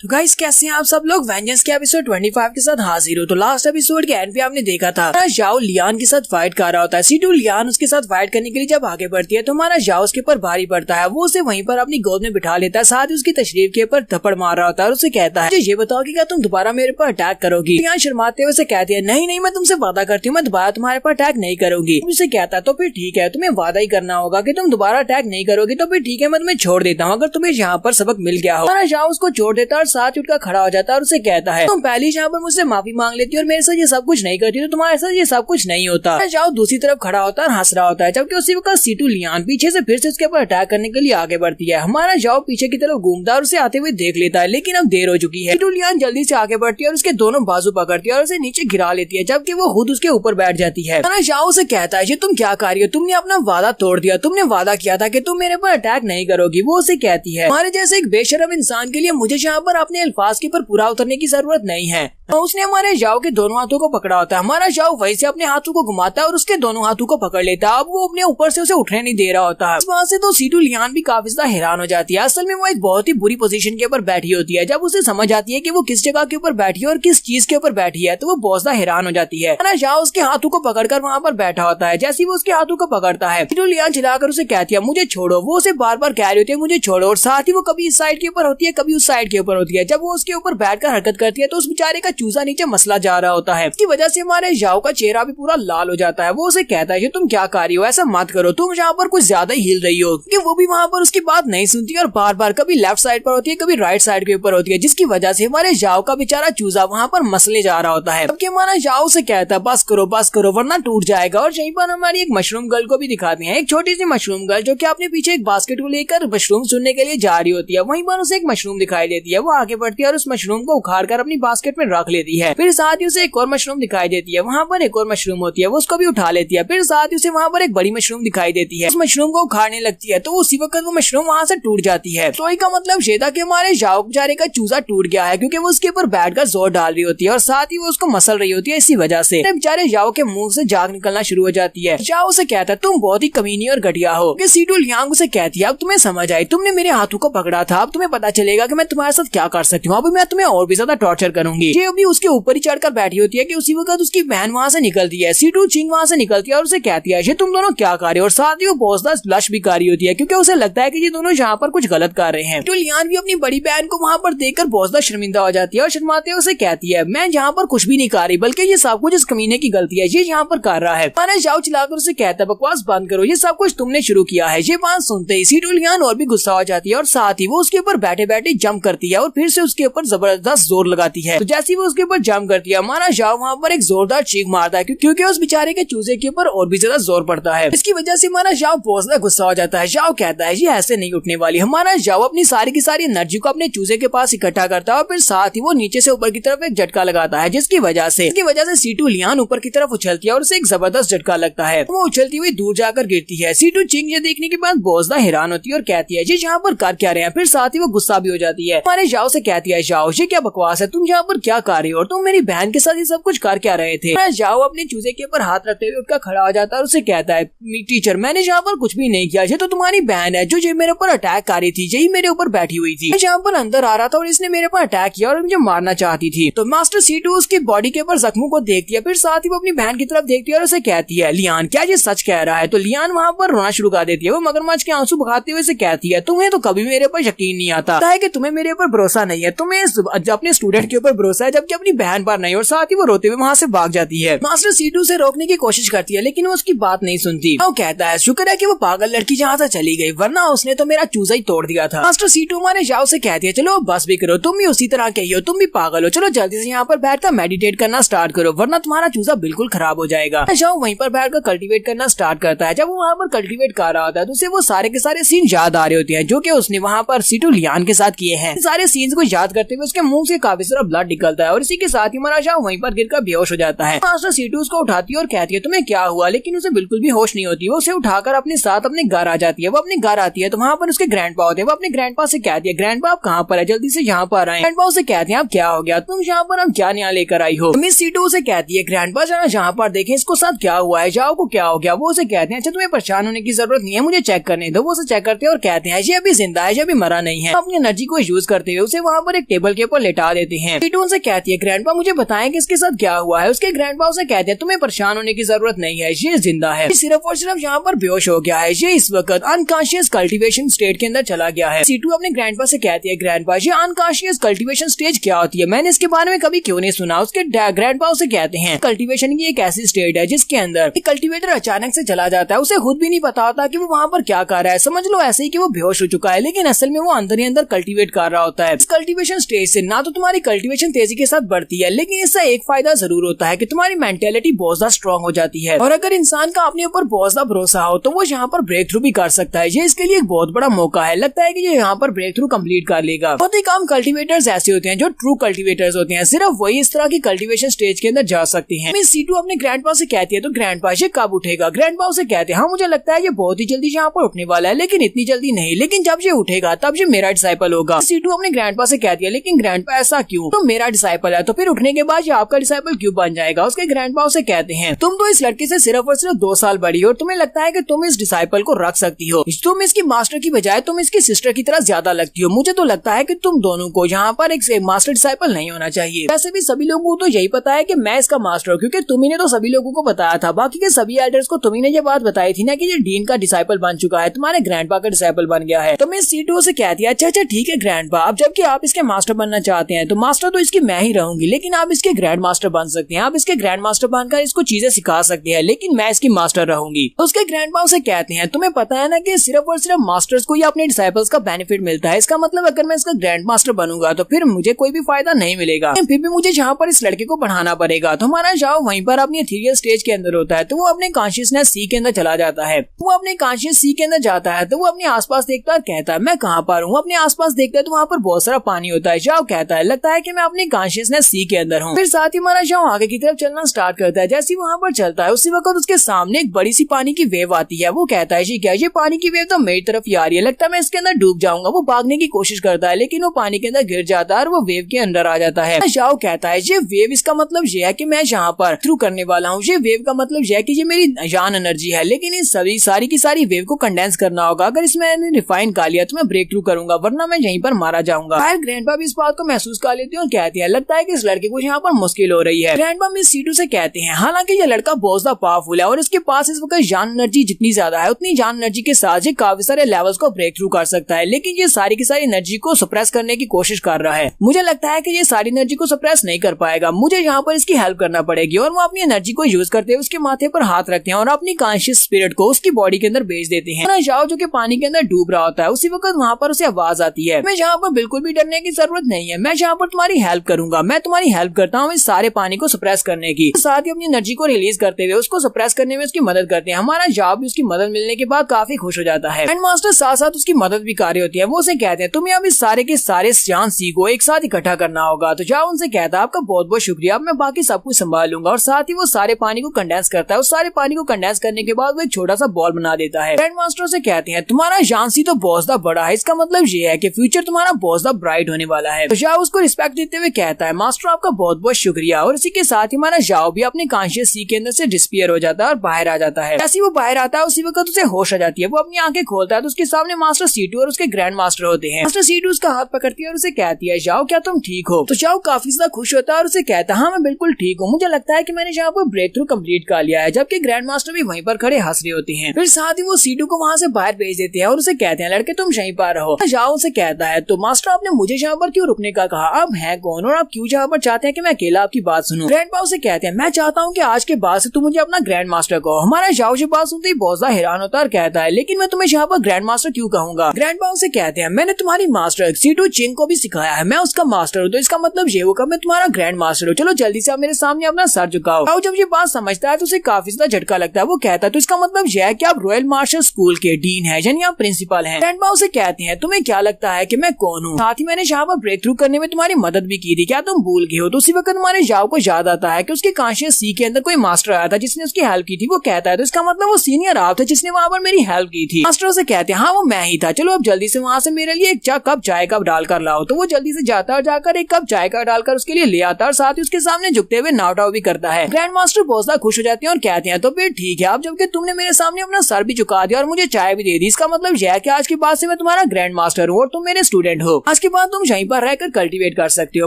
तो गाइस कैसे हैं आप सब लोग। वेंजेंस के एपिसोड 25 के साथ हाजिर हो। तो लास्ट एपिसोड के एंड पे आपने देखा था जाओ लियान के साथ फाइट कर रहा होता है। सीटू लियान उसके साथ फाइट करने के लिए जब आगे बढ़ती है तो हमारा जाओ उसके ऊपर भारी पड़ता है। वो उसे वहीं पर अपनी गोद में बिठा लेता है, साथ ही उसकी तशरीफ के ऊपर थप्पड़ मार रहा होता है और उसे कहता है ये बताओ कि क्या तुम दोबारा मेरे पर अटैक करोगी। लियान शर्माते हुए उसे कहती है नहीं मैं तुमसे वादा करती हूँ मैं दोबारा तुम्हारे पर अटैक नहीं करूंगी। उसे कहता है तो फिर ठीक है, तुम्हें वादा ही करना होगा कि तुम दोबारा अटैक नहीं करोगी। तो फिर ठीक है, मैं तुम्हें छोड़ देता हूँ अगर तुम्हें यहाँ पर सबक मिल गया हो। हमारा जाओ उसको छोड़ देता है और साथ उठकर खड़ा हो जाता है और उसे कहता है तुम पहले यहाँ पर मुझसे माफी मांग लेती और मेरे साथ ये सब कुछ नहीं करती तो तुम्हारे साथ ये सब कुछ नहीं होता। जाओ दूसरी तरफ खड़ा होता है और हंस रहा होता है, जबकि उसी वक्त सीटू लियान पीछे से फिर से उसके ऊपर अटैक करने के लिए आगे बढ़ती है। हमारा जाओ पीछे की तरफ घूमता है और उसे आते हुए देख लेता है, लेकिन अब देर हो चुकी है। सीटू लियान जल्दी से आगे बढ़ती है और उसके दोनों बाजू पकड़ती है और उसे नीचे गिरा लेती है, जबकि वो खुद उसके ऊपर बैठ जाती है। जाओ उसे कहता है ये तुम क्या कर रही हो, तुमने अपना वादा तोड़ दिया, तुमने वादा किया था कि तुम मेरे पर अटैक नहीं करोगी। वो उसे कहती है हमारे जैसे एक बेशरम इंसान के लिए मुझे यहाँ पर अपने अल्फाज के ऊपर पूरा उतरने की जरूरत नहीं है। तो उसने हमारे जाओ के दोनों हाथों को पकड़ा होता है। हमारा जाओ वहीं से अपने हाथों को घुमाता है और उसके दोनों हाथों को पकड़ लेता है। अब वो अपने ऊपर से उसे उठने नहीं दे रहा होता है। वहाँ से तो सीटू लियान भी काफी ज्यादा हैरान हो जाती है। असल में वो एक बहुत ही बुरी पोजीशन के ऊपर बैठी होती है। जब उसे समझ आती है कि वो किस जगह के ऊपर बैठी है और किस चीज के ऊपर बैठी है तो वो बहुत ज्यादा हैरान हो जाती है। ना जाओ उसके हाथों को पकड़कर वहाँ पर बैठा होता है। जैसे ही वो उसके हाथों को पकड़ता है सीटू लियान चिल्लाकर उसे कहती है मुझे छोड़ो। वो उसे बार बार कह रही होती है मुझे छोड़ो, और साथ ही वो कभी इस साइड के ऊपर होती है कभी उस साइड के ऊपर होती है। जब वो उसके ऊपर बैठकर हरकत करती है तो उस बेचारे का चूजा नीचे मसला जा रहा होता है। इसकी वजह से हमारे जाओ का चेहरा भी पूरा लाल हो जाता है। वो उसे कहता है तुम क्या कर रही हो, ऐसा मत करो, तुम यहाँ पर कुछ ज्यादा ही हिल रही हो। कि वो भी वहाँ पर उसकी बात नहीं सुनती और बार बार कभी लेफ्ट साइड पर होती है कभी राइट साइड के ऊपर होती है, जिसकी वजह से हमारे जाओ का बेचारा चूजा वहाँ पर मसले जा रहा होता है। जबकि हमारा जाओ से कहता है बस करो वरना टूट जाएगा। और यहीं पर हमारी एक मशरूम गर्ल को भी दिखाते हैं, एक छोटी सी मशरूम गर्ल जो कि अपने पीछे एक बास्केट को लेकर मशरूम चुनने के लिए जा रही होती है। वहीं पर उसे एक मशरूम दिखाई देती है। वो आगे बढ़ती है और उस मशरूम को उखाड़ कर अपनी बास्केट में रख लेती है। फिर साथ ही उसे एक और मशरूम दिखाई देती है। वहाँ पर एक और मशरूम होती है, वो उसको भी उठा लेती है। फिर साथ ही उसे वहाँ पर एक बड़ी मशरूम दिखाई देती है। उस मशरूम को उखाड़ने लगती है तो उसी वक्त वो मशरूम वहाँ से टूट जाती है। तो का मतलब ये था कि हमारे जाओ बेचारे का चूजा टूट गया है, क्योंकि वो उसके ऊपर बैठकर जोर डाल रही होती है और साथ ही वो उसको मसल रही होती है। इसी वजह से बेचारे जाओ के मुंह से जाग निकलना शुरू हो जाती है। जाओ उसे कहता है तुम बहुत ही कमीनी और घटिया हो। सीटू लियांग उसे कहती है अब तुम्हें समझ आई, तुमने मेरे हाथों को पकड़ा था, अब तुम्हें पता चलेगा कि मैं तुम्हारे साथ क्या कर सकती हूँ। अब मैं तुम्हें और भी ज्यादा टॉर्चर करूंगी। ये अभी उसके ऊपर ही चढ़कर बैठी होती है कि उसी वक्त उसकी बहन वहाँ से निकलती है। सीटू चिंग वहाँ से निकलती है और उसे कहती है ये तुम दोनों क्या कर रहे हो, और साथ ही वो बहुत ज्यादा ब्लश भी कर रही होती है क्योंकि उसे लगता है कि ये दोनों यहाँ पर कुछ गलत कर रहे हैं। तो लियान भी अपनी बड़ी बहन को वहाँ पर देखकर बहुत ज्यादा शर्मिंदा हो जाती है और शर्माते हुए उसे कहती है मैं यहाँ पर कुछ भी नहीं कर रही, बल्कि ये सब कुछ इस कमीने की गलती है, ये यहाँ पर कर रहा है। मैंने जाओ चिल्लाकर उसे कहता है बकवास बंद करो, ये सब कुछ तुमने शुरू किया है। ये बात सुनते ही सीटू लियान और भी गुस्सा हो जाती है और साथ ही वो उसके ऊपर बैठे बैठे जंप करती है और फिर से उसके ऊपर जबरदस्त जोर लगाती है। तो जैसे वो उसके ऊपर जंप करती है हमारा जाओ वहाँ पर एक जोरदार चीख मारता है क्योंकि उस बेचारे के चूजे के ऊपर और भी ज्यादा जोर पड़ता है। इसकी वजह से हमारा जाओ बहुत ज्यादा गुस्सा हो जाता है। जाओ कहता है ये ऐसे नहीं उठने वाली। हमारा जाओ अपनी सारी की सारी एनर्जी को अपने चूजे के पास इकट्ठा करता है और फिर साथ ही वो नीचे से ऊपर की तरफ एक झटका लगाता है, जिसकी वजह से सीटू लियान ऊपर की तरफ उछलती है और उसे एक जबरदस्त झटका लगता है। वो उछलती हुई दूर जाकर गिरती है। सीटू चिंग ये देखने के बाद बहुत ज्यादा हैरान होती है और कहती है ये यहाँ पर कर क्या रहे हैं। फिर साथ ही वो गुस्सा भी हो जाती है। हमारे जाओ से कहती है जाओ ये क्या बकवास है, तुम यहाँ पर क्या कर रहे हो और तुम मेरी बहन के साथ ये सब कुछ कर क्या रहे थे। जाओ अपने चूजे के ऊपर हाथ रखते हुए उठकर खड़ा हो जाता है और उसे कहता है टीचर मैंने यहाँ पर कुछ भी नहीं किया, ये तो तुम्हारी बहन है जो ये मेरे ऊपर अटैक कर रही थी, यही मेरे ऊपर बैठी हुई थी। मैं यहाँ पर अंदर आ रहा था और इसने मेरे पर अटैक किया और मुझे मारना चाहती थी। तो मास्टर सीटू उसकी बॉडी के ऊपर जख्मों को देखती है, फिर साथ ही वो अपनी बहन की तरफ देखती है और उसे कहती है लियान क्या ये सच कह रहा है। तो लियान वहाँ पर रोना शुरू कर देती है। वो मगरमच्छ के आंसू बहाते हुए से कहती है तुम्हें तो कभी मेरे ऊपर यकीन नहीं आता है कि तुम्हें मेरे ऊपर भरोसा नहीं है, तुम्हें अपने स्टूडेंट के ऊपर भरोसा है जबकि अपनी बहन पर नहीं। और साथ ही वो रोते हुए वहाँ से भाग जाती है। मास्टर सीटू से रोकने की कोशिश करती है लेकिन वो उसकी बात नहीं सुनती। वो कहता है शुक्र है कि वो पागल लड़की जहाँ से चली गई, वरना उसने तो मेरा चूजा ही तोड़ दिया था। मास्टर सीटू हमारे जाओ से कहती है चलो बस भी करो, तुम भी उसी तरह कही हो, तुम भी पागल हो, चलो जल्दी से यहाँ पर बैठकर मेडिटेट करना स्टार्ट करो वरना तुम्हारा चूजा बिल्कुल खराब हो जाएगा। जाओ वहीं पर बैठकर कल्टीवेट करना स्टार्ट करता है। जब वो वहाँ पर कल्टीवेट कर रहा होता है तो उसे वो सारे के सारे सीन याद आ रहे होते हैं जो कि उसने वहाँ पर सीटू लियान के साथ किए हैं। सारे सीन्स को याद करते हुए उसके मुंह से काफी सारा ब्लड निकलता है और इसी के साथ ही हमारा जाओ वहीं पर गिरकर बेहोश हो जाता है। मास्टर सीटू उसको उठाती है और कहती है तुम्हें क्या हुआ, लेकिन उसे बिल्कुल भी होश नहीं होती। वो उसे उठाकर अपने साथ अपने घर आ जाती है। वो अपने घर आती है तो वहाँ पर उसके ग्रैंडपा होते हैं। वो अपने ग्रैंडपा से कहती है ग्रैंडपा आप कहाँ पर है, जल्दी से यहाँ पर आए। ग्रैंडपा उसे कहते हैं अब क्या हो गया, तुम यहाँ पर अब क्या नया लेकर आई हो। मिस सीटू उसे कहती है ग्रैंडपा जरा जहाँ पर देखें इसको साथ क्या हुआ है, जाओ को क्या हो गया। वो उसे कहते हैं अच्छा तुम्हें परेशान होने की जरूरत नहीं है, मुझे चेक करने दो। वो उसे चेक करते हैं और कहते हैं ये अभी जिंदा है, ये अभी मरा नहीं है। अपनी एनर्जी को यूज करते हुए उसे वहाँ पर एक टेबल के ऊपर लेटा देते हैं। सीटू उनसे कहती है ग्रैंडपा मुझे बताएं कि इसके साथ क्या हुआ है। उसके ग्रैंडपा उसे कहते हैं तुम्हें परेशान होने की जरूरत नहीं है, ये जिंदा है, सिर्फ और सिर्फ यहाँ पर बेहोश हो गया है, ये इस वक्त अनकॉन्शियस कल्टीवेशन स्टेट के अंदर चला गया है। सीटू अपने ग्रैंडपा से कहती है ग्रैंडपा ये अनकॉन्शियस कल्टीवेशन स्टेज क्या होती है, मैंने इसके बारे में कभी क्यों नहीं सुना। उसके ग्रैंडपा उसे कहते हैं कल्टीवेशन की एक ऐसी स्टेट है जिसके अंदर एक कल्टीवेटर अचानक से चला जाता है, उसे खुद भी नहीं पता होता कि वो वहाँ पर क्या कर रहा है, समझ लो ऐसे ही कि वो बेहोश हो चुका है, लेकिन असल में वो अंदर ही अंदर कल्टीवेट कर रहा होता है। इस कल्टीवेशन स्टेज से ना तो तुम्हारी कल्टीवेशन तेजी के साथ बढ़ती है, लेकिन इससे एक फायदा जरूर होता है कि तुम्हारी मेंटेलिटी बहुत ज्यादा स्ट्रॉन्ग हो जाती है, और अगर इंसान का अपने ऊपर बहुत ज्यादा भरोसा हो तो वो यहाँ पर ब्रेक थ्रू भी कर सकता है। ये इसके लिए एक बहुत बड़ा मौका है, लगता है कि ये यहाँ पर ब्रेक थ्रू कंप्लीट कर लेगा। बहुत ही कम कल्टीवेटर्स ऐसे होते हैं जो ट्रू कल्टीवेटर्स होते हैं, सिर्फ वही इस तरह की कल्टीवेशन स्टेज के अंदर जा सकते हैं। मिस सीटू अपने ग्रैंडपा से कहती है तो ग्रैंडपा ये कब उठेगा। ग्रैंडपा उसे कहते हैं हाँ मुझे लगता है ये बहुत ही जल्दी यहाँ पर उठने वाला है, लेकिन इतनी जल्दी नहीं, लेकिन जब ये उठेगा तब ये मेरा डिसाइपल होगा। सीटू अपने ग्रैंडपा से कहती है लेकिन ग्रैंडपा ऐसा क्यों, तो मेरा डिसाइपल है तो फिर उठने के बाद ये आपका डिसाइपल क्यों बन जाएगा। उसके ग्रैंडपा उसे कहते हैं तुम तो इस लड़के से सिर्फ और सिर्फ 2 साल बड़ी हो और तुम्हें लगता है कि तुम इस डिसाइपल को रख सकती हो, तुम इसकी मास्टर की बजाय तुम इसकी सिस्टर की तरह ज्यादा लगती हो। मुझे तो लगता है कि तुम दोनों को यहाँ पर एक मास्टर डिसाइपल नहीं होना चाहिए। वैसे भी सभी लोगों को तो यही पता है कि मैं इसका मास्टर हूँ, क्योंकि तुम्ही ने तो सभी लोगों को बताया था, बाकी के सभी एल्डर्स को तुम्ही ने ये बात बताई थी ना कि ये डीन का डिसाइपल बन चुका है, तुम्हारे ग्रैंडपा का डिसाइपल बन गया है। तो मिस सीटू से कहती है अच्छा ठीक है ग्रैंडपा, अब जबकि आप इसके मास्टर बनना चाहते हैं तो मास्टर तो इसकी मैं ही रहूंगी, लेकिन आप इसके ग्रैंड मास्टर बन सकते हैं, आप इसके ग्रैंड मास्टर बनकर इसको चीजें सिखा सकते हैं, लेकिन मैं इसकी मास्टर रहूंगी। तो उसके ग्रैंडपा से कहते हैं तुम्हें पता है ना कि सिर्फ और सिर्फ मास्टर्स को ही अपने डिसाइपल्स का बेनिफिट मिलता है, इसका मतलब अगर मैं इसका ग्रैंड मास्टर बनूंगा तो फिर मुझे कोई भी फायदा नहीं मिलेगा, फिर भी मुझे जहाँ पर इस लड़के को बढ़ाना पड़ेगा। तो हमारा जाओ वहीं पर अपनी एथीरियल स्टेज के अंदर होता है, तो वो अपने कॉन्शियसनेस सी के अंदर चला जाता है। वो अपने कॉन्शियस सी के अंदर जाता है तो वो अपने आसपास देखता है, कहता है मैं कहाँ पर हूँ। अपने आसपास देखता है तो वहाँ पर बहुत सारा पानी होता है। जाओ कहता है लगता है कि मैं अपनी कॉन्शियसनेस सी के अंदर हूँ। फिर साथ ही हमारा जाओ आगे की तरफ चलना स्टार्ट करता है। जैसे वहाँ पर चलता है उसी वक्त उसके सामने एक बड़ी सी पानी की वेव आती है। वो कहता है जी क्या ये पानी की वेव तो मेरी तरफ ही आ रही है, लगता है मैं इसके अंदर डूब जाऊंगा। वो भागने की कोशिश करता है लेकिन वो पानी के अंदर गिर जाता है और वो वेव के अंदर आ जाता है। जाओ कहता है ये वेव इसका मतलब ये है कि मैं यहाँ पर थ्रू करने वाला हूँ, ये वेव का मतलब ये है कि ये मेरी जान एनर्जी है, लेकिन इस सारी की सारी वेव को कंडेंस करना होगा। अगर इसमें रिफाइन कर लिया तो मैं ब्रेक थ्रू करूंगा, वरना मैं यहीं पर मारा जाऊंगा। फिर ग्रैंडपा भी इस बात को महसूस कर लेती है और कहती है लगता है कि इस लड़के को यहाँ पर मुश्किल हो रही है। ग्रैंडपा मिस सीटू से कहते हैं हालांकि ये लड़का बहुत ज्यादा पावरफुल है और इसके पास इस वक्त जान एनर्जी जितनी ज्यादा है उतनी जान एनर्जी के साथ ये काफी सारे लेवल्स को ब्रेक थ्रू कर सकता है, लेकिन ये सारी की सारी एनर्जी को सप्रेस करने की कोशिश कर रहा है। मुझे लगता है कि ये सारी एनर्जी को सप्रेस नहीं कर पाएगा, मुझे यहाँ पर इसकी हेल्प करना पड़ेगी। और वो अपनी एनर्जी को यूज करते हुए उसके माथे पर हाथ रखते हैं और अपनी कॉन्शियस स्पिरिट को उसकी बॉडी के अंदर भेज देते हैं। जाओ जो कि पानी के अंदर डूब रहा होता है उसी वक्त वहाँ पर उसे आवाज आती है मैं यहाँ पर बिल्कुल भी डरने की जरूरत नहीं है, मैं यहाँ पर तुम्हारी हेल्प करूंगा, मैं तुम्हारी हेल्प करता हूँ इस सारे पानी को सप्रेस करने की। साथ ही अपनी एनर्जी को रिलीज करते हुए उसको सप्रेस करने में उसकी मदद करते हैं। हमारा जॉब भी उसकी मदद मिलने के बाद काफी खुश हो जाता है। ग्रैंड मास्टर साथ साथ उसकी मदद भी कर रही होती है। वो उसे कहते हैं तुम्हें अब इस सारे के सारे जान सी को एक साथ इकट्ठा करना होगा। तो जाओ उनसे कहता है आपका बहुत बहुत शुक्रिया, अब मैं बाकी सब कुछ संभाल लूंगा। और साथ ही वो सारे पानी को कंडेंस करता है। उस सारे पानी को कंडेंस करने के बाद वो एक छोटा सा बॉल बना देता है। ग्रैंड मास्टर से कहते हैं तुम्हारा जानसी तो बहुत ज्यादा बड़ा है, इसका मतलब ये है कि फ्यूचर तुम्हारा बहुत ज्यादा ब्राइट होने वाला है। तो जाओ उसको रिस्पेक्ट देते हुए कहता है मास्टर आपका बहुत बहुत शुक्रिया। और इसी के साथ ही हमारा जाओ भी अपने कॉन्शियस सी के अंदर से डिस्पियर हो जाता है और बाहर आ जाता है। जैसे वो बाहर आता है उसी वक्त उसे होश आ जाती है। वो अपनी आंखें खोलता है तो उसके सामने मास्टर सीटू और उसके ग्रैंड मास्टर होते हैं। मास्टर सीटू उसका हाथ पकड़ती है और उसे कहती है जाओ क्या तुम ठीक हो। तो जाओ काफी ज्यादा खुश होता है और उसे कहता है हाँ मैं बिल्कुल ठीक हूँ, मुझे लगता है कि मैंने यहाँ पर ब्रेक थ्रू कम्प्लीट कर लिया है। जबकि ग्रैंड मास्टर भी वहीं पर खड़े हंस रहे होते हैं। फिर साथ ही वो सीटू को वहाँ से बाहर भेज देते हैं और उसे कहते हैं लड़के तुम यहीं पर रहो। जाओ उसे कहता है तो मास्टर आपने मुझे यहाँ पर क्यों रुकने का कहा, आप हैं कौन और आप क्यों यहाँ पर चाहते हैं कि मैं अकेला आपकी बात सुनूं। ग्रैंडपा उसे कहते हैं मैं चाहता हूँ कि आज के बाद से तुम मुझे अपना ग्रैंड मास्टर कहो। हमारा जाओ ये बात सुनते ही बहुत ज्यादा हैरान होता है और कहता है लेकिन मैं तुम्हें यहाँ पर ग्रैंड मास्टर क्यों कहूंगा। ग्रैंडपा उसे कहते हैं मैंने तुम्हारी मास्टर सीटू चिंग को भी सिखाया है, मैं उसका मास्टर हूँ, तो इसका मतलब ये होगा मैं तुम्हारा ग्रैंड मास्टर हूँ। चलो जल्दी से आप मेरे सामने अपना सर झुकाओ। और जब ये बात समझता है तो उसे काफी ज्यादा झटका लगता है। वो कहता है तो इसका मतलब यह है कि आप रॉयल मार्शल स्कूल के डीन है यानी आप प्रिंसिपल हैं। ग्रैंडपा उसे कहते हैं तुम्हें क्या लगता है कि मैं कौन हूँ, साथ ही मैंने यहाँ पर ब्रेक थ्रू करने में तुम्हारी मदद भी की थी, क्या तुम भूल गए हो। तो उसी वक्त हमारे जाओ को याद आता है कि उसके कॉन्शियस सी के अंदर कोई मास्टर आया था जिसने उसकी हेल्प की थी। वो कहता है तो इसका मतलब वो सीनियर आप थे जिसने वहाँ पर मेरी हेल्प की थी। मास्टर से कहते हैं हाँ वो मैं ही था, चलो अब जल्दी से वहाँ से मेरे लिए एक कप चाय का डालकर लाओ। तो वो जल्दी से जाता और जाकर एक कप चाय का डालकर उसके लिए ले आता और साथ ही उसके सामने झुकते हुए नावटाव भी करता है। ग्रैंड मास्टर बहुत ज्यादा खुश हो जाते हैं और कहते हैं तो फिर ठीक है, अब जबकि तुमने मेरे सामने अपना सर भी झुका दिया और मुझे चाय भी दे दी, इसका मतलब यह है कि आज के बाद से मैं तुम्हारा ग्रैंड मास्टर हूँ और तुम मेरे स्टूडेंट हो। आज उसके बाद तुम यहीं पर रहकर कल्टीवेट कर सकते हो।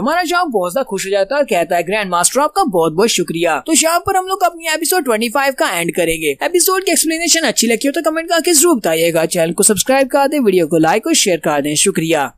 हमारा शाओ बहुत ज्यादा खुश हो जाता है और कहता है ग्रैंड मास्टर आपका बहुत बहुत शुक्रिया। तो यहाँ पर हम लोग अपनी एपिसोड 25 का एंड करेंगे। एपिसोड की एक्सप्लेनेशन अच्छी लगी हो तो कमेंट करके जरूर बताइएगा। चैनल को सब्सक्राइब कर दे, वीडियो को लाइक और शेयर कर दें। शुक्रिया।